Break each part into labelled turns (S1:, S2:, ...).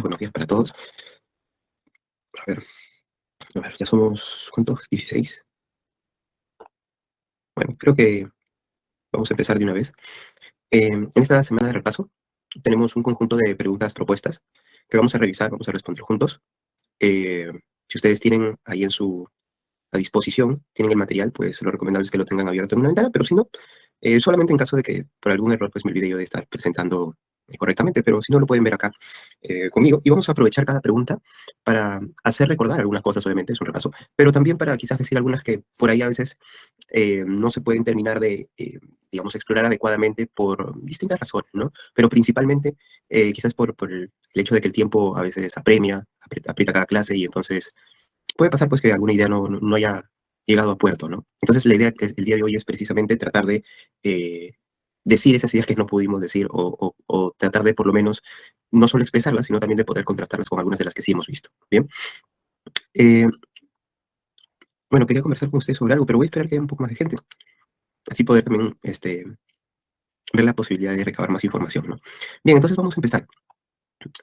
S1: Buenos días para todos. A ver, ya somos, ¿cuántos? 16. Bueno, creo que vamos a empezar de una vez. En esta semana de repaso tenemos un conjunto de preguntas propuestas que vamos a revisar, vamos a responder juntos. Si ustedes tienen ahí a disposición, tienen el material, pues lo recomendable es que lo tengan abierto en una ventana, pero si no, solamente en caso de que por algún error pues me olvide yo de estar presentando correctamente, pero si no lo pueden ver acá conmigo. Y vamos a aprovechar cada pregunta para hacer recordar algunas cosas, obviamente, es un repaso, pero también para quizás decir algunas que por ahí a veces no se pueden terminar de, digamos, explorar adecuadamente por distintas razones, ¿no? Pero principalmente quizás por el hecho de que el tiempo a veces apremia, aprieta cada clase y entonces puede pasar pues que alguna idea no haya llegado a puerto, ¿no? Entonces la idea el día de hoy es precisamente tratar de decir esas ideas que no pudimos decir o tratar de por lo menos no solo expresarlas, sino también de poder contrastarlas con algunas de las que sí hemos visto. Bien. Eh, bueno, quería conversar con ustedes sobre algo, pero voy a esperar que haya un poco más de gente, así poder también ver la posibilidad de recabar más información, ¿no? Bien, entonces vamos a empezar.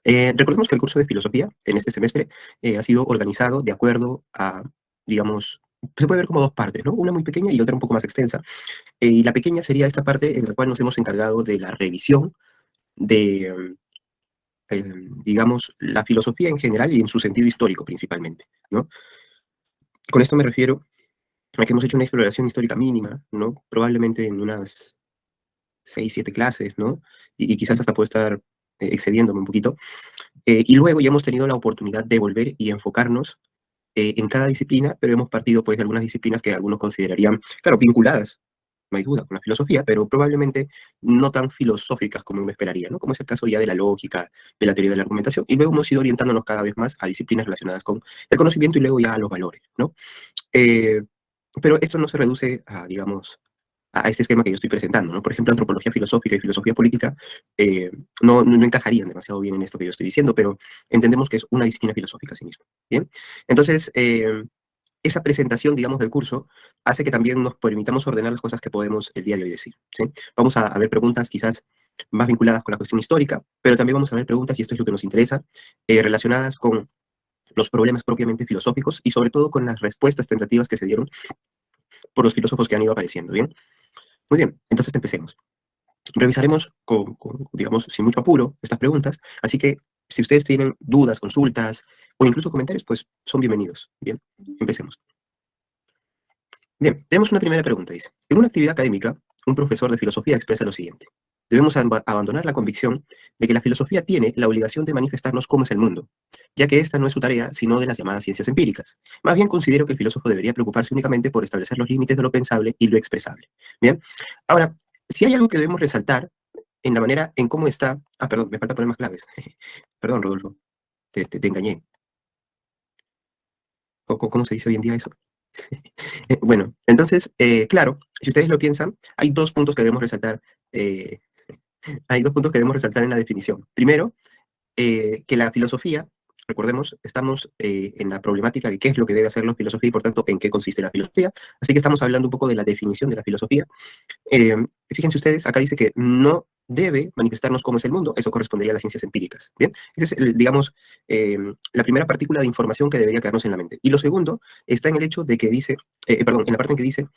S1: Recordemos que el curso de filosofía en este semestre ha sido organizado de acuerdo a, digamos, se puede ver como dos partes, ¿no? Una muy pequeña y otra un poco más extensa. Y la pequeña sería esta parte en la cual nos hemos encargado de la revisión de, digamos, la filosofía en general y en su sentido histórico principalmente, ¿no? Con esto me refiero a que hemos hecho una exploración histórica mínima, ¿no? Probablemente en unas 6, 7 clases, ¿no? Y quizás hasta puedo estar excediéndome un poquito. Y luego ya hemos tenido la oportunidad de volver y enfocarnos en cada disciplina, pero hemos partido pues de algunas disciplinas que algunos considerarían, claro, vinculadas, no hay duda, con la filosofía, pero probablemente no tan filosóficas como uno esperaría, ¿no? Como es el caso ya de la lógica, de la teoría de la argumentación, y luego hemos ido orientándonos cada vez más a disciplinas relacionadas con el conocimiento y luego ya a los valores, ¿no? Eh, pero esto no se reduce a, digamos, a este esquema que yo estoy presentando, ¿no? Por ejemplo, antropología filosófica y filosofía política no encajarían demasiado bien en esto que yo estoy diciendo, pero entendemos que es una disciplina filosófica a sí misma, ¿bien? Entonces, esa presentación, digamos, del curso hace que también nos permitamos ordenar las cosas que podemos el día de hoy decir, ¿sí? Vamos a ver preguntas quizás más vinculadas con la cuestión histórica, pero también vamos a ver preguntas, y esto es lo que nos interesa, relacionadas con los problemas propiamente filosóficos y sobre todo con las respuestas tentativas que se dieron por los filósofos que han ido apareciendo, ¿bien? Muy bien, entonces empecemos. Revisaremos digamos, sin mucho apuro estas preguntas, así que si ustedes tienen dudas, consultas o incluso comentarios, pues son bienvenidos. Bien, empecemos. Bien, tenemos una primera pregunta, dice. En una actividad académica, un profesor de filosofía expresa lo siguiente. Debemos abandonar la convicción de que la filosofía tiene la obligación de manifestarnos cómo es el mundo, ya que esta no es su tarea, sino de las llamadas ciencias empíricas. Más bien considero que el filósofo debería preocuparse únicamente por establecer los límites de lo pensable y lo expresable. Bien, ahora, si hay algo que debemos resaltar en la manera en cómo está... Ah, perdón, me falta poner más claves. Perdón, Rodolfo, te engañé. ¿Cómo se dice hoy en día eso? Bueno, entonces, claro, si ustedes lo piensan, hay dos puntos que debemos resaltar. eh, Hay dos puntos que debemos resaltar en la definición. Primero, que la filosofía, recordemos, estamos en la problemática de qué es lo que debe hacer la filosofía y, por tanto, en qué consiste la filosofía. Así que estamos hablando un poco de la definición de la filosofía. Eh, Fíjense ustedes, acá dice que no debe manifestarnos cómo es el mundo, eso correspondería a las ciencias empíricas. Bien, esa es, digamos, eh, la primera partícula de información que debería quedarnos en la mente. Y lo segundo está en el hecho de que dice, perdón, en la parte en que dice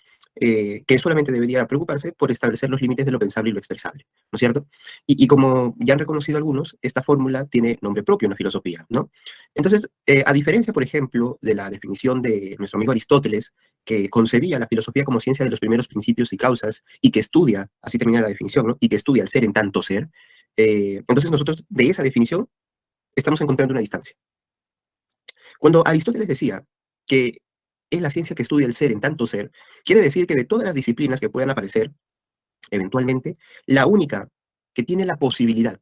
S1: que solamente debería preocuparse por establecer los límites de lo pensable y lo expresable, ¿no es cierto? Y como ya han reconocido algunos, esta fórmula tiene nombre propio en la filosofía, ¿no? Entonces, a diferencia, por ejemplo, de la definición de nuestro amigo Aristóteles, que concebía la filosofía como ciencia de los primeros principios y causas, y que estudia, así termina la definición, ¿no? Y que estudia el ser en tanto ser, entonces nosotros de esa definición estamos encontrando una distancia. Cuando Aristóteles decía que es la ciencia que estudia el ser en tanto ser, quiere decir que de todas las disciplinas que puedan aparecer, eventualmente, la única que tiene la posibilidad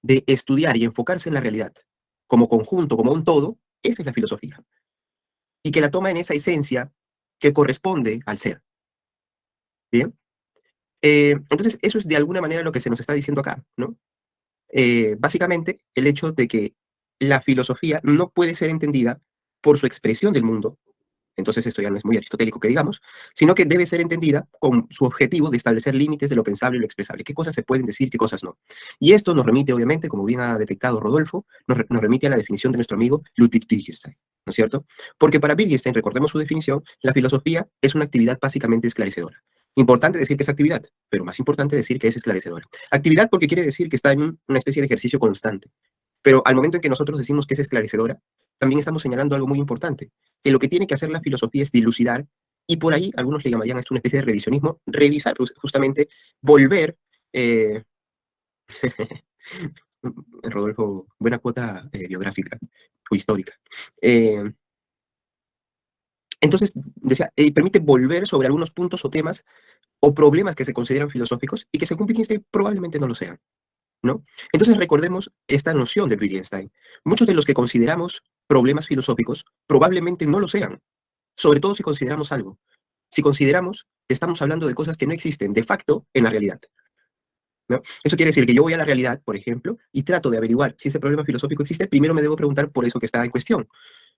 S1: de estudiar y enfocarse en la realidad como conjunto, como un todo, esa es la filosofía. Y que la toma en esa esencia que corresponde al ser. ¿Bien? Entonces, eso es de alguna manera lo que se nos está diciendo acá, ¿no? Básicamente, el hecho de que la filosofía no puede ser entendida por su expresión del mundo, Entonces esto ya no es muy aristotélico que digamos, sino que debe ser entendida con su objetivo de establecer límites de lo pensable y lo expresable, qué cosas se pueden decir, qué cosas no. Y esto nos remite, obviamente, como bien ha detectado Rodolfo, nos remite a la definición de nuestro amigo Ludwig Wittgenstein, ¿no es cierto? Porque para Wittgenstein, recordemos su definición, la filosofía es una actividad básicamente esclarecedora. Importante decir que es actividad, pero más importante decir que es esclarecedora. Actividad porque quiere decir que está en una especie de ejercicio constante. Pero al momento en que nosotros decimos que es esclarecedora, también estamos señalando algo muy importante, que lo que tiene que hacer la filosofía es dilucidar, y por ahí algunos le llamarían a esto una especie de revisionismo, revisar justamente, volver, eh, Rodolfo, buena cuota biográfica o histórica. Eh, entonces, decía, permite volver sobre algunos puntos o temas o problemas que se consideran filosóficos y que según Wittgenstein probablemente no lo sean, ¿no? Entonces recordemos esta noción de Wittgenstein. Muchos de los que consideramos problemas filosóficos probablemente no lo sean, sobre todo si consideramos algo. Si consideramos que estamos hablando de cosas que no existen de facto en la realidad, ¿no? Eso quiere decir que yo voy a la realidad, por ejemplo, y trato de averiguar si ese problema filosófico existe, primero me debo preguntar por eso que está en cuestión.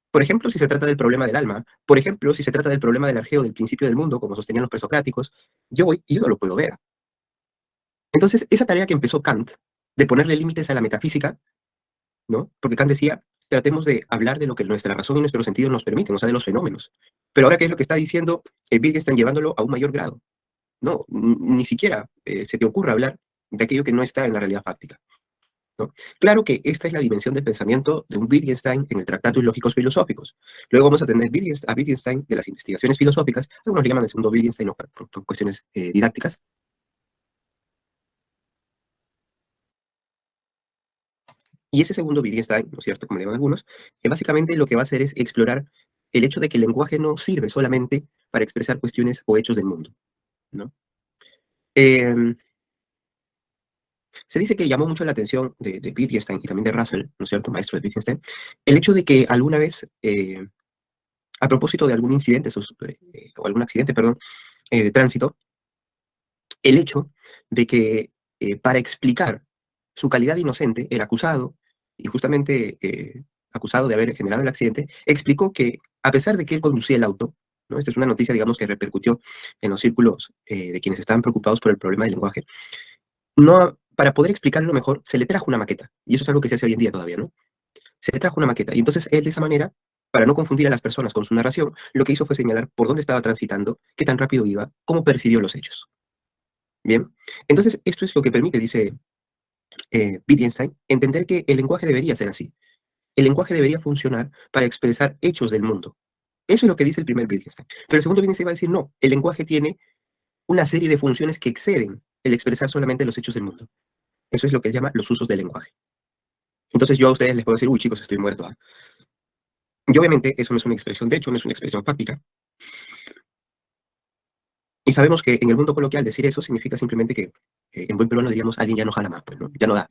S1: Por ejemplo, si se trata del problema del alma, por ejemplo, si se trata del problema del arjeo del principio del mundo, como sostenían los presocráticos, yo voy y yo no lo puedo ver. Entonces, esa tarea que empezó Kant, de ponerle límites a la metafísica, ¿no? Porque Kant decía, tratemos de hablar de lo que nuestra razón y nuestro sentido nos permiten, o sea, de los fenómenos. Pero ahora, ¿qué es lo que está diciendo Wittgenstein llevándolo a un mayor grado? No, ni siquiera se te ocurra hablar de aquello que no está en la realidad fáctica, ¿no? Claro que esta es la dimensión del pensamiento de un Wittgenstein en el Tratado de Lógicos Filosóficos. Luego vamos a tener a Wittgenstein de las investigaciones filosóficas, algunos le llaman el segundo Wittgenstein, no, por cuestiones didácticas. Y ese segundo Wittgenstein, ¿no es cierto?, como le llaman algunos, que básicamente lo que va a hacer es explorar el hecho de que el lenguaje no sirve solamente para expresar cuestiones o hechos del mundo, ¿no? Eh, Se dice que llamó mucho la atención de Wittgenstein y también de Russell, ¿no es cierto?, maestro de Wittgenstein, el hecho de que alguna vez, a propósito de algún incidente, o algún accidente, perdón, de tránsito, el hecho de que para explicar su calidad de inocente, el acusado, y justamente acusado de haber generado el accidente, explicó que a pesar de que él conducía el auto, ¿no? Esta es una noticia, digamos, que repercutió en los círculos de quienes estaban preocupados por el problema del lenguaje, no, para poder explicarlo mejor, se le trajo una maqueta, y eso es algo que se hace hoy en día todavía, ¿no? Se le trajo una maqueta, y entonces él de esa manera, para no confundir a las personas con su narración, lo que hizo fue señalar por dónde estaba transitando, qué tan rápido iba, cómo percibió los hechos. Bien, entonces esto es lo que permite, dice Wittgenstein, entender que el lenguaje debería ser así. El lenguaje debería funcionar para expresar hechos del mundo. Eso es lo que dice el primer Wittgenstein. Pero el segundo Wittgenstein va a decir, no, el lenguaje tiene una serie de funciones que exceden el expresar solamente los hechos del mundo. Eso es lo que él llama los usos del lenguaje. Entonces yo a ustedes les puedo decir, uy chicos, estoy muerto. ¿Ah? Y obviamente eso no es una expresión de hecho, no es una expresión fáctica. Y sabemos que en el mundo coloquial decir eso significa simplemente que en buen peruano diríamos, alguien ya no jala más, pues, ¿no? Ya no da.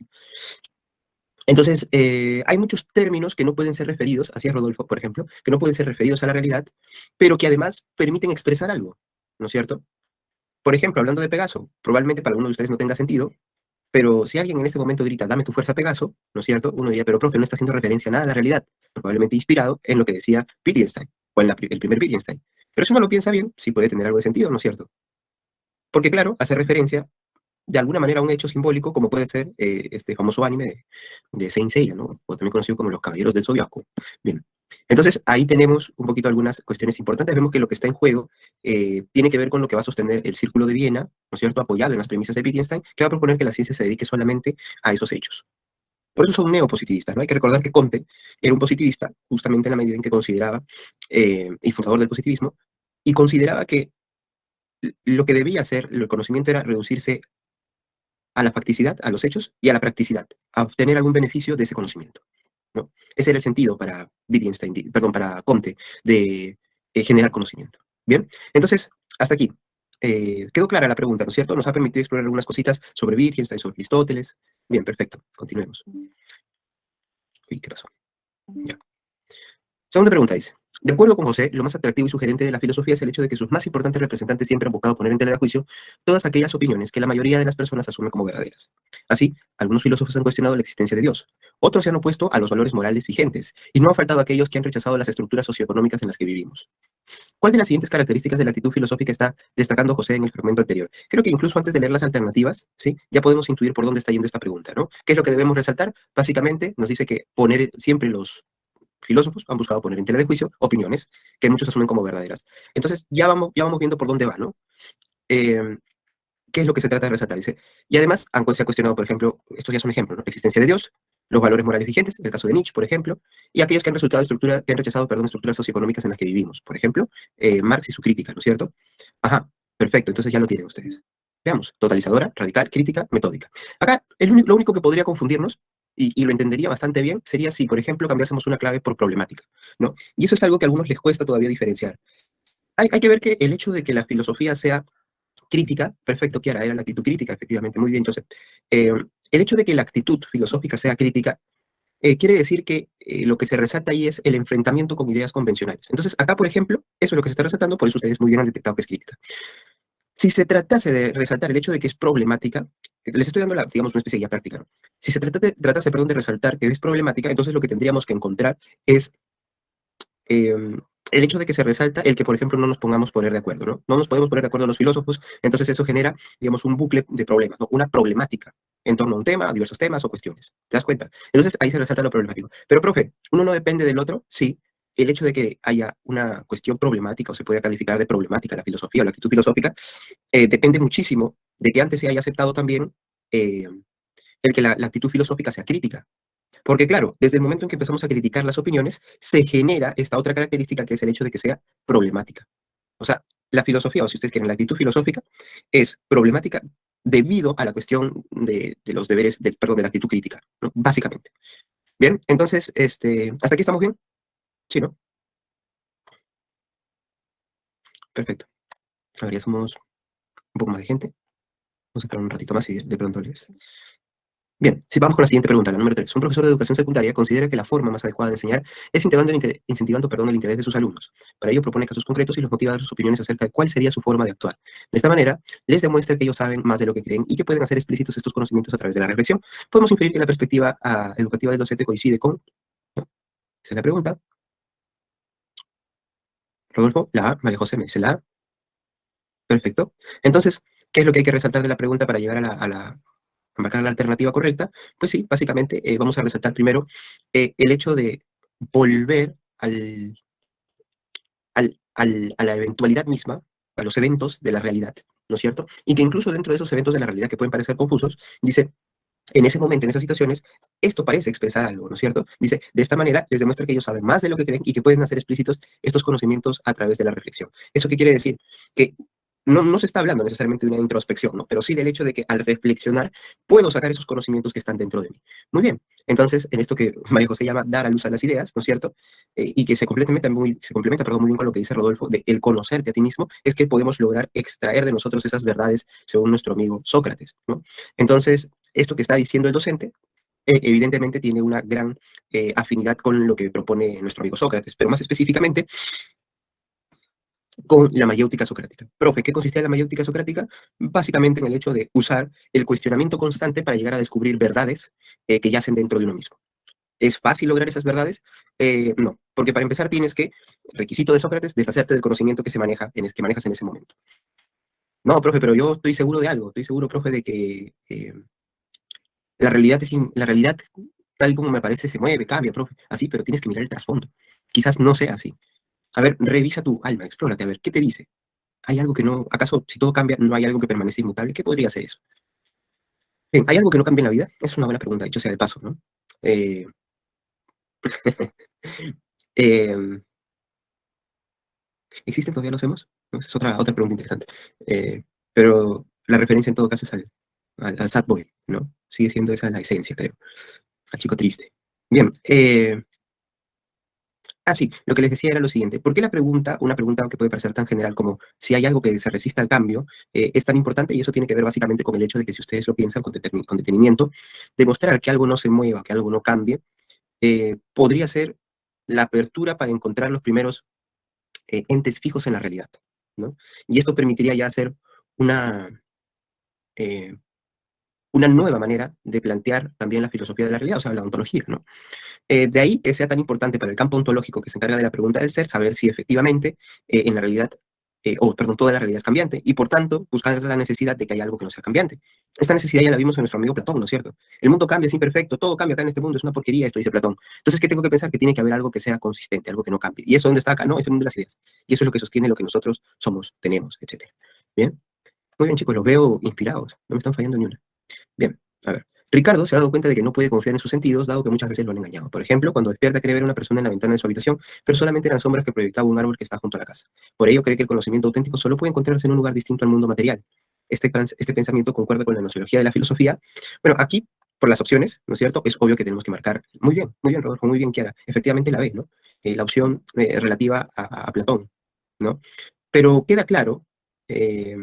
S1: Entonces, hay muchos términos que no pueden ser referidos, así es Rodolfo, por ejemplo, que no pueden ser referidos a la realidad, pero que además permiten expresar algo, ¿no es cierto? Por ejemplo, hablando de Pegaso, probablemente para alguno de ustedes no tenga sentido, pero si alguien en este momento grita, dame tu fuerza Pegaso, ¿no es cierto? Uno diría, pero profe, no está haciendo referencia a nada a la realidad, probablemente inspirado en lo que decía Wittgenstein, o en el primer Wittgenstein. Pero si uno lo piensa bien, sí puede tener algo de sentido, ¿no es cierto? Porque claro, hace referencia de alguna manera un hecho simbólico, como puede ser este famoso anime de Saint Seiya, ¿no? O también conocido como Los Caballeros del Zodiaco. Bien. Entonces, ahí tenemos un poquito algunas cuestiones importantes. Vemos que lo que está en juego tiene que ver con lo que va a sostener el Círculo de Viena, ¿no es cierto?, apoyado en las premisas de Wittgenstein, que va a proponer que la ciencia se dedique solamente a esos hechos. Por eso son neopositivistas, ¿no? Hay que recordar que Comte era un positivista, justamente en la medida en que consideraba, y fundador del positivismo, y consideraba que lo que debía hacer el conocimiento era reducirse a la facticidad, a los hechos y a la practicidad, a obtener algún beneficio de ese conocimiento, ¿no? Ese era el sentido para Wittgenstein, perdón, para Comte, de generar conocimiento. Bien, entonces, hasta aquí. Quedó clara la pregunta, ¿no es cierto? Nos ha permitido explorar algunas cositas sobre Wittgenstein, sobre Aristóteles. Bien, perfecto, continuemos. Uy, ¿qué pasó? Ya. Segunda pregunta dice, De acuerdo con José, lo más atractivo y sugerente de la filosofía es el hecho de que sus más importantes representantes siempre han buscado poner en tela de juicio todas aquellas opiniones que la mayoría de las personas asumen como verdaderas. Así, algunos filósofos han cuestionado la existencia de Dios, otros se han opuesto a los valores morales vigentes, y no han faltado aquellos que han rechazado las estructuras socioeconómicas en las que vivimos. ¿Cuál de las siguientes características de la actitud filosófica está destacando José en el fragmento anterior? Creo que incluso antes de leer las alternativas, ¿sí? Ya podemos intuir por dónde está yendo esta pregunta, ¿no? ¿Qué es lo que debemos resaltar? Básicamente nos dice que poner siempre los filósofos han buscado poner en tela de juicio opiniones que muchos asumen como verdaderas. Entonces, ya vamos viendo por dónde va, ¿no? Eh, ¿Qué es lo que se trata de resaltar? Dice, y además se ha cuestionado, por ejemplo, estos ya son ejemplos, ¿no? La existencia de Dios, los valores morales vigentes, el caso de Nietzsche, por ejemplo, y aquellos que han resultado que han rechazado, perdón, estructuras socioeconómicas en las que vivimos. Por ejemplo, Marx y su crítica, ¿no es cierto? Ajá, perfecto, entonces ya lo tienen ustedes. Veamos, totalizadora, radical, crítica, metódica. Acá, lo único que podría confundirnos, y lo entendería bastante bien, sería si, por ejemplo, cambiásemos una clave por problemática, ¿no? Y eso es algo que a algunos les cuesta todavía diferenciar. Hay que ver que el hecho de que la filosofía sea crítica, perfecto, Kiara, era la actitud crítica, efectivamente, muy bien. Entonces, el hecho de que la actitud filosófica sea crítica quiere decir que lo que se resalta ahí es el enfrentamiento con ideas convencionales. Entonces, acá, por ejemplo, eso es lo que se está resaltando, por eso ustedes muy bien han detectado que es crítica. Si se tratase de resaltar el hecho de que es problemática, les estoy dando, digamos, una especie de guía práctica, ¿no? Si se tratase, perdón, de resaltar que es problemática, entonces lo que tendríamos que encontrar es el hecho de que se resalta el que, por ejemplo, no nos pongamos poner de acuerdo, ¿no? No nos podemos poner de acuerdo los filósofos, entonces eso genera, digamos, un bucle de problemas, ¿no? Una problemática en torno a un tema, a diversos temas o cuestiones. ¿Te das cuenta? Entonces ahí se resalta lo problemático. Pero, profe, uno no depende del otro, sí. El hecho de que haya una cuestión problemática o se pueda calificar de problemática la filosofía o la actitud filosófica depende muchísimo de que antes se haya aceptado también eh, el que la actitud filosófica sea crítica. Porque claro, desde el momento en que empezamos a criticar las opiniones, se genera esta otra característica que es el hecho de que sea problemática. O sea, la filosofía, o si ustedes quieren, la actitud filosófica, es problemática debido a la cuestión de los deberes, perdón, de la actitud crítica, ¿no? Básicamente. Bien, entonces, ¿hasta aquí estamos bien? Sí, ¿no? Perfecto. A ver, ya somos un poco más de gente. Vamos a esperar un ratito más y de pronto les... Bien, si vamos con la siguiente pregunta, la número 3. Un profesor de educación secundaria considera que la forma más adecuada de enseñar es incentivando, perdón, el interés de sus alumnos. Para ello propone casos concretos y los motiva a dar sus opiniones acerca de cuál sería su forma de actuar. De esta manera, les demuestra que ellos saben más de lo que creen y que pueden hacer explícitos estos conocimientos a través de la reflexión. Podemos inferir que la perspectiva educativa del docente coincide con... Esa es la pregunta. Rodolfo, la A. María José me dice la A. Perfecto. Entonces, ¿qué es lo que hay que resaltar de la pregunta para llegar a marcar la alternativa correcta? Pues sí, básicamente vamos a resaltar primero el hecho de volver a la eventualidad misma, a los eventos de la realidad, ¿no es cierto? Y que incluso dentro de esos eventos de la realidad que pueden parecer confusos, dice, en ese momento, en esas situaciones, esto parece expresar algo, ¿no es cierto? Dice, de esta manera les demuestra que ellos saben más de lo que creen y que pueden hacer explícitos estos conocimientos a través de la reflexión. ¿Eso qué quiere decir? Que no se está hablando necesariamente de una introspección, ¿no? Pero sí del hecho de que al reflexionar puedo sacar esos conocimientos que están dentro de mí. Muy bien. Entonces, en esto que María José llama dar a luz a las ideas, ¿no es cierto? Y que se complementa, perdón, muy bien con lo que dice Rodolfo, de el conocerte a ti mismo, es que podemos lograr extraer de nosotros esas verdades según nuestro amigo Sócrates, ¿no? Entonces, esto que está diciendo el docente, evidentemente tiene una gran afinidad con lo que propone nuestro amigo Sócrates, pero más específicamente con la mayéutica socrática. Profe, ¿qué consistía la mayéutica socrática? Básicamente en el hecho de usar el cuestionamiento constante para llegar a descubrir verdades que yacen dentro de uno mismo. ¿Es fácil lograr esas verdades? No, porque para empezar tienes que, requisito de Sócrates, deshacerte del conocimiento que que manejas en ese momento. No, profe, pero yo estoy seguro de algo, estoy seguro, profe, de que la realidad tal como me parece se mueve, cambia, profe. Así, pero tienes que mirar el trasfondo. Quizás no sea así. A ver, revisa tu alma, explórate, a ver, ¿qué te dice? ¿Hay algo que no, acaso si todo cambia, no hay algo que permanece inmutable? ¿Qué podría ser eso? Bien, ¿hay algo que no cambia en la vida? Es una buena pregunta, dicho sea de paso, ¿no? Eh, em, ¿Existen todavía los emos? No, esa es otra pregunta interesante. Pero la referencia en todo caso es al sad boy, ¿no? Sigue siendo esa la esencia, creo. Al chico triste. Bien, sí, lo que les decía era lo siguiente. ¿Por qué una pregunta que puede parecer tan general como si hay algo que se resista al cambio, es tan importante? Y eso tiene que ver básicamente con el hecho de que si ustedes lo piensan con detenimiento, demostrar que algo no se mueva, que algo no cambie, podría ser la apertura para encontrar los primeros entes fijos en la realidad, ¿no? Y esto permitiría ya hacer una, eh, una nueva manera de plantear también la filosofía de la realidad, o sea, la ontología, ¿no? De ahí que sea tan importante para el campo ontológico que se encarga de la pregunta del ser, saber si efectivamente en la realidad, perdón, toda la realidad es cambiante y por tanto buscar la necesidad de que haya algo que no sea cambiante. Esta necesidad ya la vimos en nuestro amigo Platón, ¿no es cierto? El mundo cambia, es imperfecto, todo cambia acá en este mundo, es una porquería, esto dice Platón. Entonces, ¿qué tengo que pensar? Que tiene que haber algo que sea consistente, algo que no cambie. ¿Y eso dónde está acá? No, es el mundo de las ideas. Y eso es lo que sostiene lo que nosotros somos, tenemos, etcétera. Bien, muy bien chicos, los veo inspirados, no me están fallando ni una. Bien, a ver. Ricardo se ha dado cuenta de que no puede confiar en sus sentidos, dado que muchas veces lo han engañado. Por ejemplo, cuando despierta cree ver a una persona en la ventana de su habitación, pero solamente eran sombras que proyectaba un árbol que está junto a la casa. Por ello cree que el conocimiento auténtico solo puede encontrarse en un lugar distinto al mundo material. Este pensamiento concuerda con la nociología de la filosofía. Bueno, aquí, por las opciones, ¿no es cierto? Es obvio que tenemos que marcar. Muy bien, Rodolfo, muy bien, Kiara. Efectivamente la B, ¿no? La opción relativa a Platón, ¿no? Pero queda claro, eh,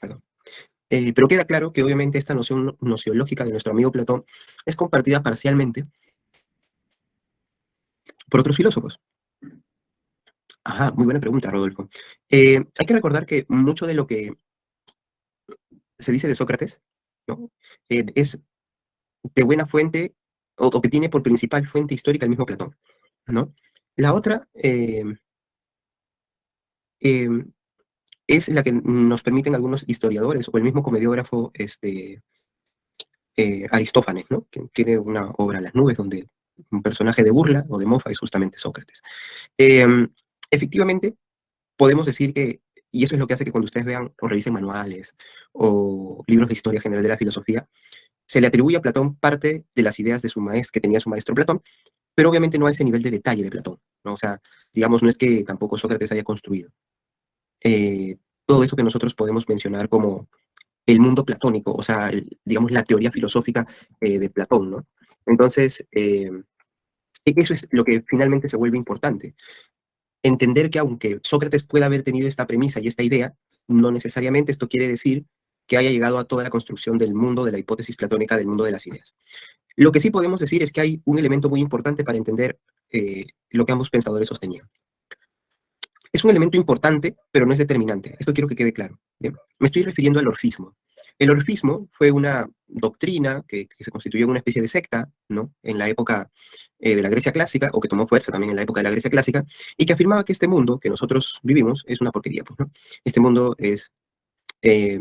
S1: perdón, pero queda claro que obviamente esta noción nociológica de nuestro amigo Platón es compartida parcialmente por otros filósofos. Ajá, muy buena pregunta, Rodolfo. Hay que recordar que mucho de lo que se dice de Sócrates, ¿no? Es de buena fuente o que tiene por principal fuente histórica el mismo Platón, ¿no? La otra eh, es la que nos permiten algunos historiadores o el mismo comediógrafo Aristófanes, ¿no? Que tiene una obra, Las nubes, donde un personaje de burla o de mofa es justamente Sócrates. Eh, Efectivamente, podemos decir que, y eso es lo que hace que cuando ustedes vean o revisen manuales o libros de historia general de la filosofía, se le atribuye a Platón parte de las ideas de su maestro, que tenía su maestro Platón, pero obviamente no a ese nivel de detalle de Platón, ¿no? O sea, digamos, no es que tampoco Sócrates haya construido todo eso que nosotros podemos mencionar como el mundo platónico, o sea, digamos, la teoría filosófica de Platón, ¿no? Entonces, eso es lo que finalmente se vuelve importante. Entender que aunque Sócrates pueda haber tenido esta premisa y esta idea, no necesariamente esto quiere decir que haya llegado a toda la construcción del mundo de la hipótesis platónica del mundo de las ideas. Lo que sí podemos decir es que hay un elemento muy importante para entender lo que ambos pensadores sostenían. Es un elemento importante, pero no es determinante. Esto quiero que quede claro. ¿Bien? Me estoy refiriendo al orfismo. El orfismo fue una doctrina que se constituyó en una especie de secta, ¿no? En la época de la Grecia clásica, o que tomó fuerza también en la época de la Grecia clásica, y que afirmaba que este mundo que nosotros vivimos es una porquería, pues, ¿no? Este mundo es eh,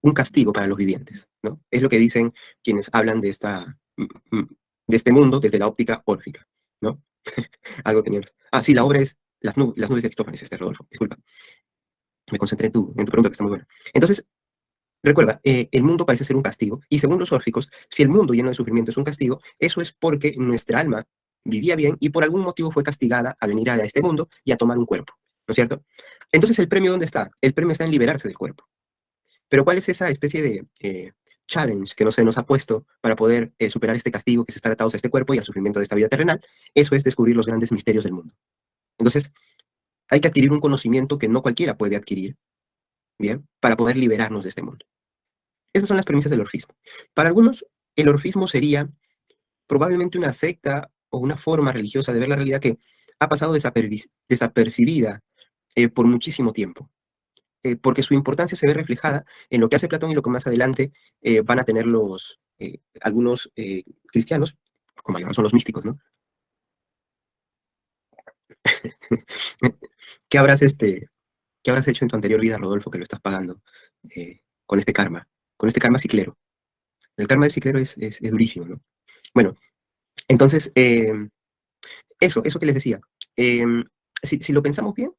S1: un castigo para los vivientes, ¿no? Es lo que dicen quienes hablan de, de este mundo desde la óptica órfica, ¿no? Algo teníamos. Ah, sí, la obra es Las nubes de Aristófanes, Rodolfo, disculpa. Me concentré en tu pregunta que está muy buena. Entonces, recuerda, el mundo parece ser un castigo, y según los órficos, si el mundo lleno de sufrimiento es un castigo, eso es porque nuestra alma vivía bien y por algún motivo fue castigada a venir a este mundo y a tomar un cuerpo, ¿no es cierto? Entonces, ¿el premio dónde está? El premio está en liberarse del cuerpo. Pero ¿cuál es esa especie de challenge que no se nos ha puesto para poder superar este castigo que se está atados a este cuerpo y al sufrimiento de esta vida terrenal? Eso es descubrir los grandes misterios del mundo. Entonces, hay que adquirir un conocimiento que no cualquiera puede adquirir, ¿bien? Para poder liberarnos de este mundo. Esas son las premisas del orfismo. Para algunos, el orfismo sería probablemente una secta o una forma religiosa de ver la realidad que ha pasado desapercibida por muchísimo tiempo, porque su importancia se ve reflejada en lo que hace Platón y lo que más adelante van a tener algunos cristianos, con mayor razón los místicos, ¿no? ¿Qué habrás, ¿Qué habrás hecho en tu anterior vida, Rodolfo, que lo estás pagando con este karma? Con este karma ciclero. El karma del ciclero es durísimo, ¿no? Bueno, entonces, eso que les decía. Eh, si lo pensamos bien,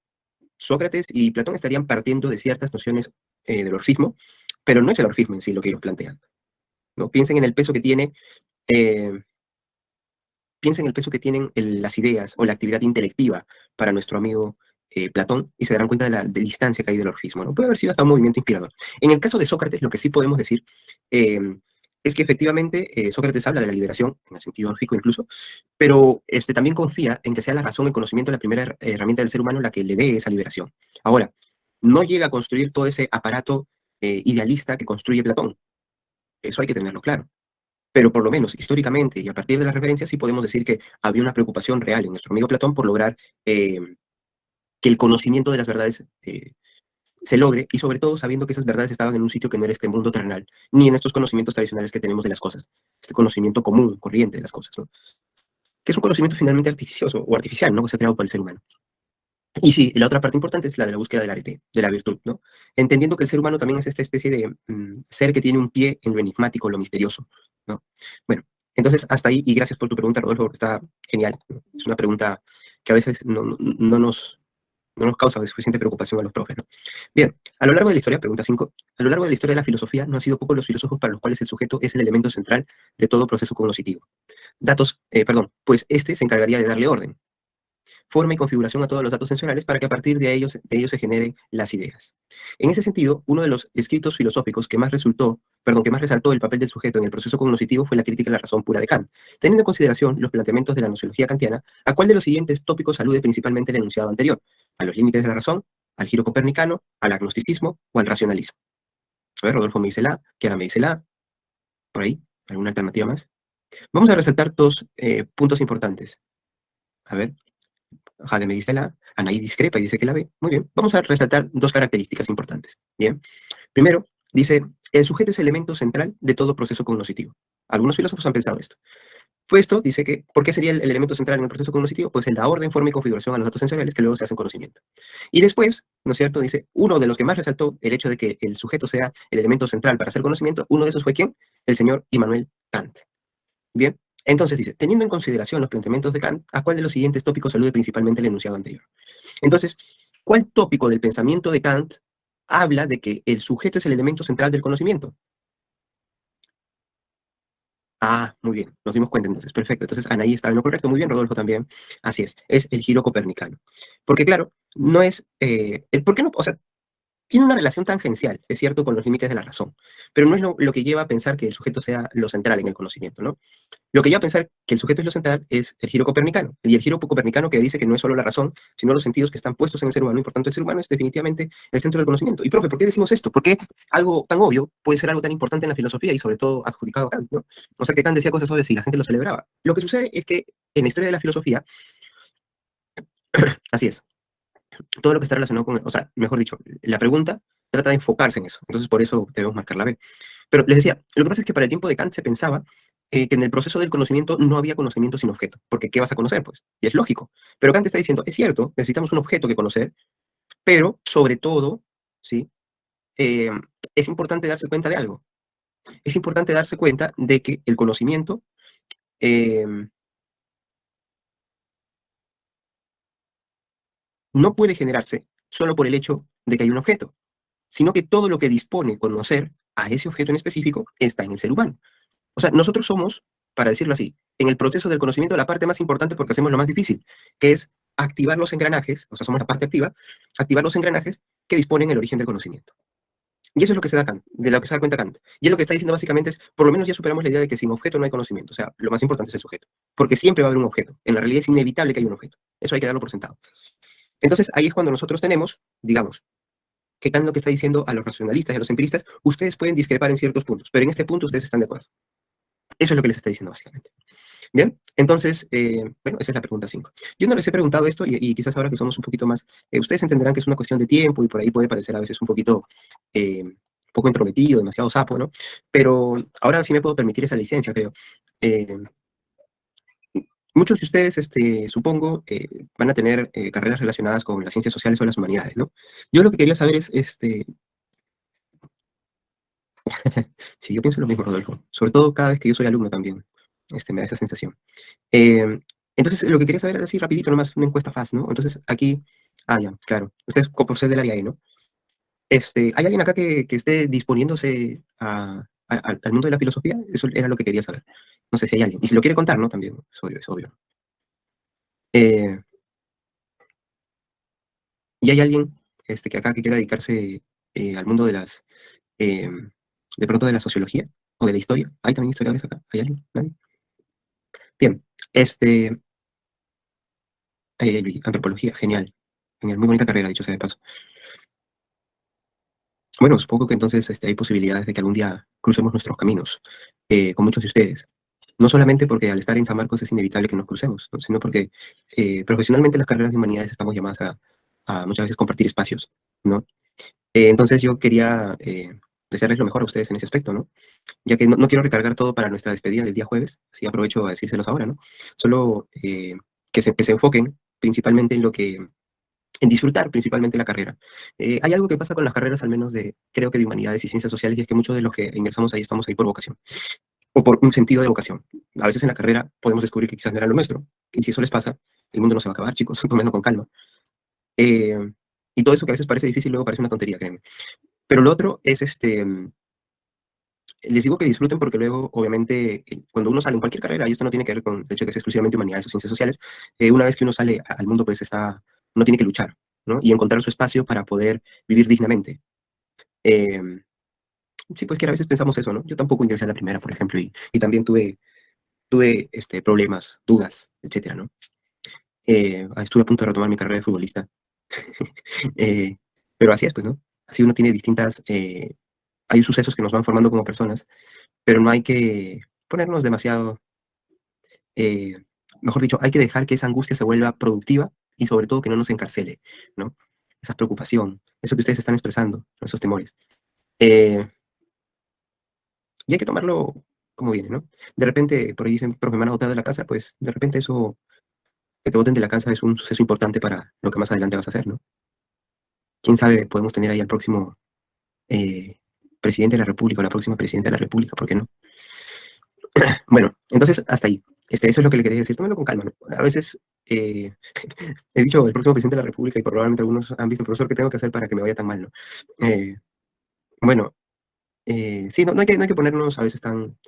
S1: Sócrates y Platón estarían partiendo de ciertas nociones del orfismo, pero no es el orfismo en sí lo que ellos plantean, ¿no? Eh, piensen el peso que tienen las ideas o la actividad intelectiva para nuestro amigo Platón y se darán cuenta de la distancia que hay del orfismo, ¿no? Puede haber sido hasta un movimiento inspirador. En el caso de Sócrates, lo que sí podemos decir eh, es que efectivamente Sócrates habla de la liberación, en el sentido orfico incluso, pero también confía en que sea la razón, el conocimiento, la primera herramienta del ser humano la que le dé esa liberación. Ahora, no llega a construir todo ese aparato idealista que construye Platón. Eso hay que tenerlo claro. pero por lo menos históricamente y a partir de las referencias sí podemos decir que había una preocupación real en nuestro amigo Platón por lograr que el conocimiento de las verdades se logre y sobre todo sabiendo que esas verdades estaban en un sitio que no era este mundo terrenal, ni en estos conocimientos tradicionales que tenemos de las cosas, este conocimiento común, corriente de las cosas, ¿no? Que es un conocimiento finalmente artificioso o artificial, ¿no? Que se ha creado por el ser humano. Y sí, la otra parte importante es la de la búsqueda del arte, de la virtud, ¿no? Entendiendo que el ser humano también es esta especie de ser que tiene un pie en lo enigmático, lo misterioso, ¿no? Bueno, entonces hasta ahí, y gracias por tu pregunta, Rodolfo, porque está genial, ¿no? Es una pregunta que a veces no nos causa suficiente preocupación a los profes, ¿no? Bien, a lo largo de la historia, pregunta 5, a lo largo de la historia de la filosofía no han sido pocos los filósofos para los cuales el sujeto es el elemento central de todo proceso cognitivo. Pues este se encargaría de darle orden, forma y configuración a todos los datos sensoriales para que a partir de ellos se generen las ideas. En ese sentido, uno de los escritos filosóficos que más resaltó el papel del sujeto en el proceso cognitivo fue la crítica de la razón pura de Kant. Teniendo en consideración los planteamientos de la nociología kantiana, ¿a cuál de los siguientes tópicos alude principalmente el enunciado anterior? ¿A los límites de la razón, al giro copernicano, al agnosticismo o al racionalismo? A ver, Rodolfo me dice la, Kiara me dice la, por ahí, ¿alguna alternativa más? Vamos a resaltar dos puntos importantes. A ver, Jade me dice la, Anaí discrepa y dice que la ve. Muy bien, vamos a resaltar dos características importantes. Bien, primero, dice, el sujeto es el elemento central de todo proceso cognoscitivo. Algunos filósofos han pensado esto. Pues esto dice que, ¿por qué sería el elemento central en el proceso cognoscitivo? Pues él da orden, forma y configuración a los datos sensoriales que luego se hacen conocimiento. Y después, ¿no es cierto? Dice, uno de los que más resaltó el hecho de que el sujeto sea el elemento central para hacer conocimiento, uno de esos fue ¿quién? El señor Immanuel Kant. Bien, entonces dice, teniendo en consideración los planteamientos de Kant, ¿a cuál de los siguientes tópicos alude principalmente el enunciado anterior? Entonces, ¿cuál tópico del pensamiento de Kant habla de que el sujeto es el elemento central del conocimiento? Ah, muy bien, nos dimos cuenta entonces, perfecto. Entonces, Anaí estaba en lo correcto, muy bien, Rodolfo también. Así es el giro copernicano. Porque claro, no es, ¿por qué no? O sea, tiene una relación tangencial, es cierto, con los límites de la razón, pero no es lo que lleva a pensar que el sujeto sea lo central en el conocimiento, ¿no? Lo que lleva a pensar que el sujeto es lo central es el giro copernicano. Y el giro copernicano que dice que no es solo la razón, sino los sentidos que están puestos en el ser humano. Y por tanto, el ser humano es definitivamente el centro del conocimiento. Y, profe, ¿por qué decimos esto? ¿Por qué algo tan obvio puede ser algo tan importante en la filosofía y sobre todo adjudicado a Kant, ¿no? O sea, que Kant decía cosas obvias y la gente lo celebraba. Lo que sucede es que en la historia de la filosofía, así es, todo lo que está relacionado con, o sea, mejor dicho, la pregunta trata de enfocarse en eso. Entonces, por eso debemos marcar la B. Pero les decía, lo que pasa es que para el tiempo de Kant se pensaba que en el proceso del conocimiento no había conocimiento sin objeto, porque ¿qué vas a conocer? Pues, y es lógico. Pero Kant está diciendo, es cierto, necesitamos un objeto que conocer, pero sobre todo, ¿sí? Eh, es importante darse cuenta de algo. Es importante darse cuenta de que el conocimiento eh, no puede generarse solo por el hecho de que hay un objeto, sino que todo lo que dispone conocer a ese objeto en específico está en el ser humano. O sea, nosotros somos, para decirlo así, en el proceso del conocimiento la parte más importante porque hacemos lo más difícil, que es activar los engranajes, o sea, somos la parte activa, activar los engranajes que disponen el origen del conocimiento. Y eso es lo que se da Kant, de lo que se da cuenta Kant. Y él lo que está diciendo básicamente es, por lo menos ya superamos la idea de que sin objeto no hay conocimiento. O sea, lo más importante es el sujeto. Porque siempre va a haber un objeto. En la realidad es inevitable que haya un objeto. Eso hay que darlo por sentado. Entonces, ahí es cuando nosotros tenemos, digamos, que Kant lo que está diciendo a los racionalistas y a los empiristas, ustedes pueden discrepar en ciertos puntos, pero en este punto ustedes están de acuerdo. Eso es lo que les está diciendo básicamente. Bien, entonces, bueno, esa es la pregunta 5. Yo no les he preguntado esto y quizás ahora que somos un poquito más, ustedes entenderán que es una cuestión de tiempo y por ahí puede parecer a veces un poco intrometido, demasiado sapo, ¿no? Pero ahora sí me puedo permitir esa licencia, creo. Eh, Muchos de ustedes, supongo, van a tener carreras relacionadas con las ciencias sociales o las humanidades, ¿no? Yo lo que quería saber es, sí, yo pienso lo mismo, Rodolfo, sobre todo cada vez que yo soy alumno también, me da esa sensación. Eh, entonces, lo que quería saber era así rapidito, nomás una encuesta fast, ¿no? Entonces, aquí, ya, claro, ustedes por ser del área E, ¿no? ¿Hay alguien acá que esté disponiéndose al mundo de la filosofía? Eso era lo que quería saber. No sé si hay alguien. Y si lo quiere contar, ¿no? También, es obvio, es obvio. Eh, ¿Y hay alguien que acá que quiera dedicarse al mundo eh, de pronto de la sociología o de la historia? ¿Hay también historiadores acá? ¿Hay alguien? ¿Nadie? Bien, antropología, genial. Genial, muy bonita carrera, dicho sea de paso. Bueno, supongo que entonces hay posibilidades de que algún día crucemos nuestros caminos con muchos de ustedes. No solamente porque al estar en San Marcos es inevitable que nos crucemos, ¿no? Sino porque profesionalmente las carreras de humanidades estamos llamadas a muchas veces compartir espacios, ¿no? Entonces yo quería desearles lo mejor a ustedes en ese aspecto, ¿no? Ya que no quiero recargar todo para nuestra despedida del día jueves, así aprovecho a decírselos ahora, ¿no? Solo que se enfoquen principalmente en disfrutar principalmente la carrera. Hay algo que pasa con las carreras, al menos creo que de humanidades y ciencias sociales, y es que muchos de los que ingresamos ahí estamos ahí por vocación, o por un sentido de vocación. A veces en la carrera podemos descubrir que quizás no era lo nuestro, y si eso les pasa, el mundo no se va a acabar, chicos, tómenlo con calma. Eh, y todo eso que a veces parece difícil, luego parece una tontería, créeme. Pero lo otro es les digo que disfruten porque luego, obviamente, cuando uno sale en cualquier carrera, y esto no tiene que ver con el hecho de que sea exclusivamente humanidades o ciencias sociales, una vez que uno sale al mundo, pues uno tiene que luchar, ¿no? Y encontrar su espacio para poder vivir dignamente. Eh, sí, pues que a veces pensamos eso, ¿no? Yo tampoco ingresé a la primera, por ejemplo, y también tuve problemas, dudas, etcétera, ¿no? Estuve a punto de retomar mi carrera de futbolista. Eh, pero así es, pues, ¿no? Así uno tiene hay sucesos que nos van formando como personas, pero no hay que ponernos demasiado, eh, mejor dicho, hay que dejar que esa angustia se vuelva productiva y sobre todo que no nos encarcele, ¿no? Esa preocupación, eso que ustedes están expresando, esos temores. Eh, y hay que tomarlo como viene, ¿no? De repente, por ahí dicen, profe, me van a botar de la casa, pues de repente eso, que te boten de la casa es un suceso importante para lo que más adelante vas a hacer, ¿no? Quién sabe, podemos tener ahí al próximo eh, presidente de la República o la próxima presidenta de la República, ¿por qué no? Bueno, entonces hasta ahí. Eso es lo que le quería decir. Tómalo con calma, ¿no? A veces he dicho el próximo presidente de la República y probablemente algunos han visto, profesor, ¿qué tengo que hacer para que me vaya tan mal, ¿no? Eh, bueno, sí, no hay que ponernos a veces tan...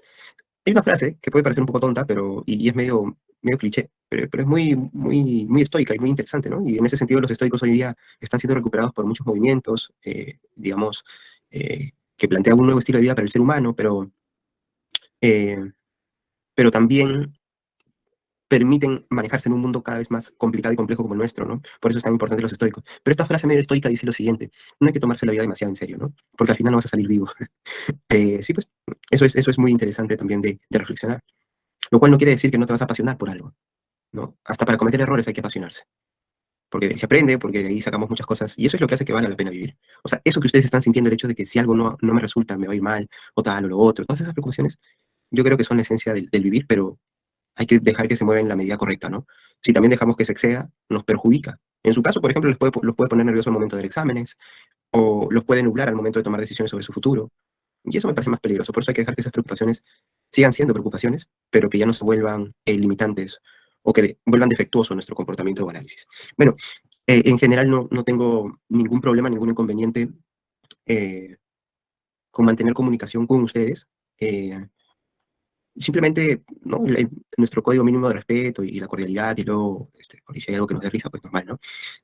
S1: Hay una frase que puede parecer un poco tonta, y es medio cliché, pero es muy, muy, muy estoica y muy interesante, ¿no? Y en ese sentido los estoicos hoy día están siendo recuperados por muchos movimientos, digamos, que plantean un nuevo estilo de vida para el ser humano, eh, pero también permiten manejarse en un mundo cada vez más complicado y complejo como el nuestro, ¿no? Por eso es tan importante los estoicos. Pero esta frase medio estoica dice lo siguiente: no hay que tomarse la vida demasiado en serio, ¿no? Porque al final no vas a salir vivo. Sí, pues eso es muy interesante también de reflexionar. Lo cual no quiere decir que no te vas a apasionar por algo, ¿no? Hasta para cometer errores hay que apasionarse. Porque de ahí se aprende, porque de ahí sacamos muchas cosas, y eso es lo que hace que valga la pena vivir. O sea, eso que ustedes están sintiendo, el hecho de que si algo no me resulta, me va a ir mal, o tal, o lo otro, todas esas preocupaciones, yo creo que son la esencia del vivir, pero hay que dejar que se mueva en la medida correcta, ¿no? Si también dejamos que se exceda, nos perjudica. En su caso, por ejemplo, los puede poner nerviosos al momento de exámenes, o los puede nublar al momento de tomar decisiones sobre su futuro. Y eso me parece más peligroso. Por eso hay que dejar que esas preocupaciones sigan siendo preocupaciones, pero que ya no se vuelvan limitantes o que vuelvan defectuoso nuestro comportamiento o análisis. Bueno, en general no tengo ningún problema, ningún inconveniente eh, con mantener comunicación con ustedes. Eh, Simplemente, ¿no? Nuestro código mínimo de respeto y la cordialidad, y luego, por si hay algo que nos dé risa, pues normal, ¿no?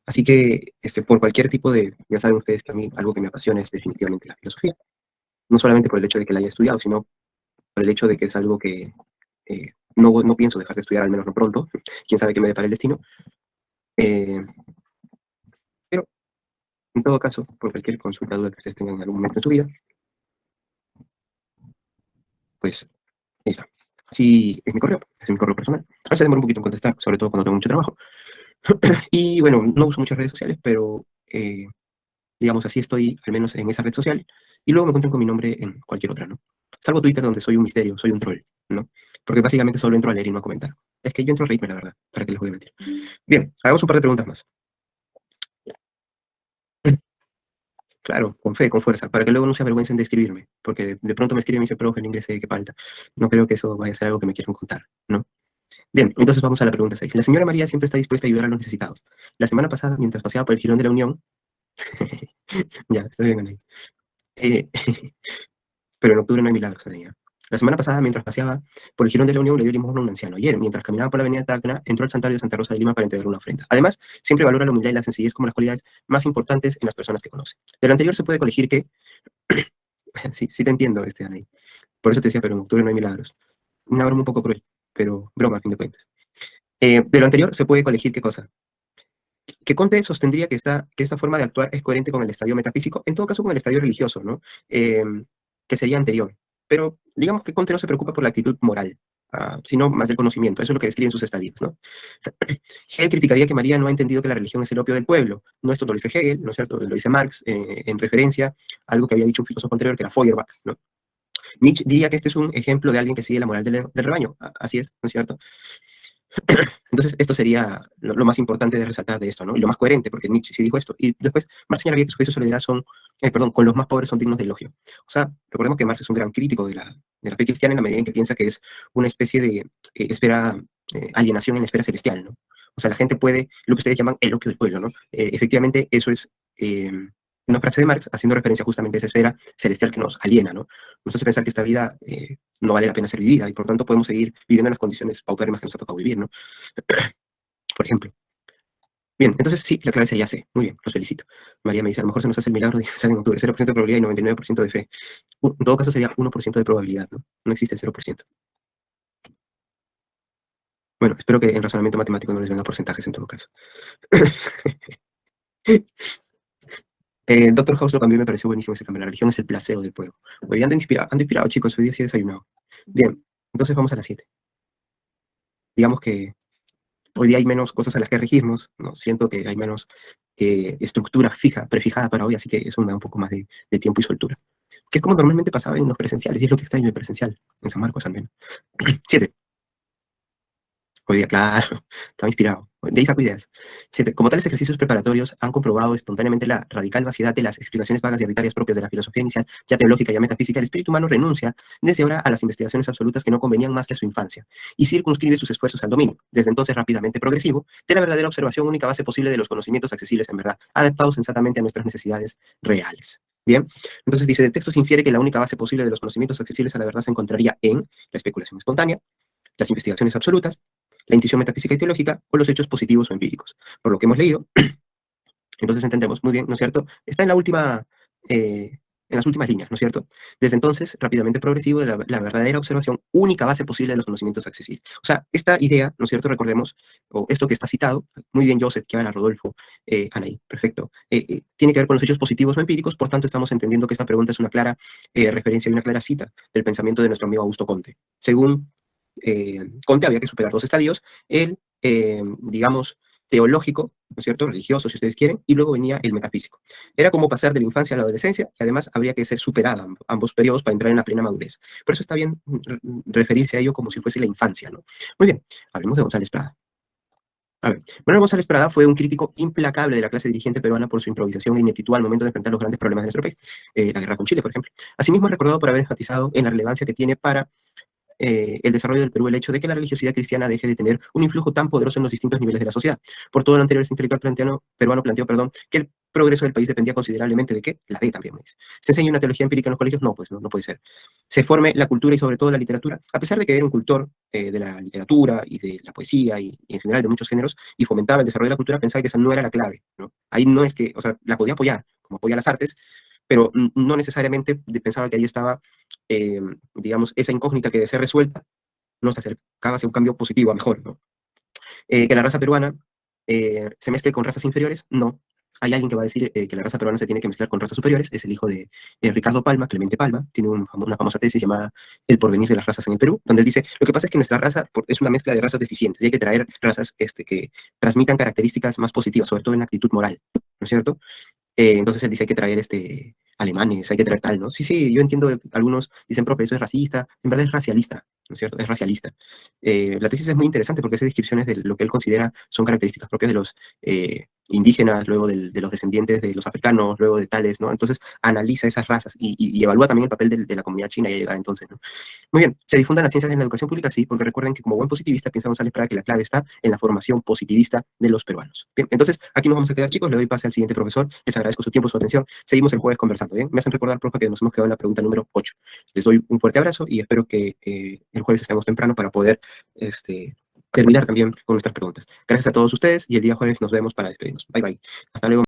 S1: Así que, por cualquier tipo ya saben ustedes que a mí algo que me apasiona es definitivamente la filosofía. No solamente por el hecho de que la haya estudiado, sino por el hecho de que es algo que no pienso dejar de estudiar, al menos no pronto. Quién sabe qué me depara el destino. Eh, pero, en todo caso, por cualquier consulta, duda que ustedes tengan en algún momento en su vida, pues, ahí está. Así es mi correo, es mi correo personal. A veces demora un poquito en contestar, sobre todo cuando tengo mucho trabajo. Y bueno, no uso muchas redes sociales, pero digamos así estoy, al menos en esa red social, y luego me encuentran con mi nombre en cualquier otra, ¿no? Salvo Twitter, donde soy un misterio, soy un troll, ¿no? Porque básicamente solo entro a leer y no a comentar. Es que yo entro a reírme, la verdad, para que les voy a mentir. Bien, hagamos un par de preguntas más. Claro, con fe, con fuerza, para que luego no se avergüencen de escribirme, porque de pronto me escriben y me dice, profe, el inglés qué falta. No creo que eso vaya a ser algo que me quieran contar, ¿no? Bien, entonces vamos a la pregunta 6. La señora María siempre está dispuesta a ayudar a los necesitados. La semana pasada, mientras paseaba por el Jirón de la Unión, ya, estoy bien ahí. Eh, pero en octubre no hay milagros, niña. La semana pasada, mientras paseaba por el Jirón de la Unión, le dio limosna a un anciano. Ayer, mientras caminaba por la avenida Tacna, entró al santuario de Santa Rosa de Lima para entregar una ofrenda. Además, siempre valora la humildad y la sencillez como las cualidades más importantes en las personas que conoce. De lo anterior se puede colegir que, sí, sí te entiendo, Anaí. Por eso te decía, pero en octubre no hay milagros. Una broma un poco cruel, pero broma a fin de cuentas. De lo anterior se puede colegir qué cosa. Que Conte sostendría que esta forma de actuar es coherente con el estadio metafísico, en todo caso con el estadio religioso, ¿no? Que sería anterior. Pero digamos que Conte no se preocupa por la actitud moral, sino más del conocimiento. Eso es lo que describen sus estadios, ¿no? Hegel criticaría que María no ha entendido que la religión es el opio del pueblo. No, esto lo dice Hegel, ¿no es cierto? Lo dice Marx en referencia a algo que había dicho un filósofo anterior, que era Feuerbach, ¿no? Nietzsche diría que este es un ejemplo de alguien que sigue la moral del rebaño. Así es, ¿no es cierto? Entonces, esto sería lo más importante de resaltar de esto, ¿no? Y lo más coherente, porque Nietzsche sí dijo esto. Y después, Marx señalaría que su juicio y solidaridad son, perdón, con los más pobres son dignos de elogio. O sea, recordemos que Marx es un gran crítico de la fe cristiana en la medida en que piensa que es una especie de espera, alienación en la esfera celestial, ¿no? O sea, la gente puede, lo que ustedes llaman el opio del pueblo, ¿no? Efectivamente, eso es una frase de Marx haciendo referencia justamente a esa esfera celestial que nos aliena, ¿no? Nos hace pensar que esta vida no vale la pena ser vivida y por tanto podemos seguir viviendo en las condiciones paupérrimas que nos ha tocado vivir, ¿no? Por ejemplo. Bien, entonces sí, la clave sería C. Muy bien, los felicito. María me dice, a lo mejor se nos hace el milagro de salir en octubre, 0% de probabilidad y 99% de fe. En todo caso sería 1% de probabilidad, ¿no? No existe el 0%. Bueno, espero que en razonamiento matemático no les venga porcentajes en todo caso. Doctor House lo cambió y me pareció buenísimo ese cambio. La religión es el placebo del pueblo. Hoy ando inspirado, chicos. Hoy día sí he desayunado. Bien, entonces vamos a las 7. Digamos que hoy día hay menos cosas a las que regirnos, ¿no? Siento que hay menos estructura fija, prefijada para hoy, así que eso me da un poco más de tiempo y soltura. Que es como normalmente pasaba en los presenciales, y es lo que extraño el presencial, en San Marcos al menos. 7. Hoy día, claro, estaba inspirado. De ahí saco ideas. 7. Como tales ejercicios preparatorios han comprobado espontáneamente la radical vaciedad de las explicaciones vagas y arbitrarias propias de la filosofía inicial, ya teológica, ya metafísica, el espíritu humano renuncia desde ahora a las investigaciones absolutas que no convenían más que a su infancia, y circunscribe sus esfuerzos al dominio, desde entonces rápidamente progresivo, de la verdadera observación, única base posible de los conocimientos accesibles en verdad, adaptados sensatamente a nuestras necesidades reales. Bien, entonces dice, del texto se infiere que la única base posible de los conocimientos accesibles a la verdad se encontraría en la especulación espontánea, las investigaciones absolutas, la intuición metafísica y teológica o los hechos positivos o empíricos. Por lo que hemos leído, entonces entendemos muy bien, ¿no es cierto? Está en las últimas líneas, ¿no es cierto? Desde entonces, rápidamente progresivo de la verdadera observación, única base posible de los conocimientos accesibles. O sea, esta idea, ¿no es cierto? Recordemos, o esto que está citado, muy bien Joseph, que habla Rodolfo, Anaí, perfecto, tiene que ver con los hechos positivos o empíricos, por tanto estamos entendiendo que esta pregunta es una clara referencia y una clara cita del pensamiento de nuestro amigo Augusto Comte. Según Comte había que superar dos estadios, el, digamos, teológico, ¿no es cierto?, religioso, si ustedes quieren, y luego venía el metafísico. Era como pasar de la infancia a la adolescencia, y además habría que ser superada ambos periodos para entrar en la plena madurez. Por eso está bien referirse a ello como si fuese la infancia, ¿no? Muy bien, hablemos de González Prada. A ver, Manuel González Prada fue un crítico implacable de la clase dirigente peruana por su improvisación e ineptitud al momento de enfrentar los grandes problemas de nuestro país, la guerra con Chile, por ejemplo. Asimismo, es recordado por haber enfatizado en la relevancia que tiene para el desarrollo del Perú el hecho de que la religiosidad cristiana deje de tener un influjo tan poderoso en los distintos niveles de la sociedad. Por todo lo anterior, este intelectual peruano planteó, que el progreso del país dependía considerablemente de qué, la ley también me dice. ¿Se enseña una teología empírica en los colegios? No, pues no, no puede ser. Se forme la cultura y sobre todo la literatura, a pesar de que era un cultor de la literatura y de la poesía y en general de muchos géneros y fomentaba el desarrollo de la cultura, pensaba que esa no era la clave, ¿no? Ahí no es que, o sea, la podía apoyar, como apoya las artes, pero no necesariamente pensaba que ahí estaba, digamos, esa incógnita que de ser resuelta nos acercaba hacia un cambio positivo, a mejor, ¿no? Que la raza peruana se mezcle con razas inferiores, no. Hay alguien que va a decir que la raza peruana se tiene que mezclar con razas superiores, es el hijo de Ricardo Palma, Clemente Palma, tiene una famosa tesis llamada El porvenir de las razas en el Perú, donde él dice, lo que pasa es que nuestra raza es una mezcla de razas deficientes, y hay que traer razas que transmitan características más positivas, sobre todo en la actitud moral, ¿no es cierto? Entonces él dice, hay que traer alemanes, hay que traer tal, ¿no? Sí, sí, yo entiendo que algunos dicen, profe, eso es racista, en verdad es racialista, ¿no es cierto? Es racialista. La tesis es muy interesante porque hace descripciones de lo que él considera son características propias de los indígenas, luego de los descendientes de los africanos, luego de tales, ¿no? Entonces analiza esas razas y evalúa también el papel de la comunidad china ya llegada entonces, ¿no? Muy bien, ¿se difundan las ciencias en la educación pública? Sí, porque recuerden que como buen positivista piensa González Prada que la clave está en la formación positivista de los peruanos. Bien, entonces aquí nos vamos a quedar, chicos, le doy pase al siguiente profesor, les agradezco su tiempo, su atención, seguimos el jueves conversando, ¿bien? Me hacen recordar, profe, que nos hemos quedado en la pregunta número 8. Les doy un fuerte abrazo y espero que el jueves estemos temprano para poder terminar también con nuestras preguntas. Gracias a todos ustedes y el día jueves nos vemos para despedirnos. Bye, bye. Hasta luego.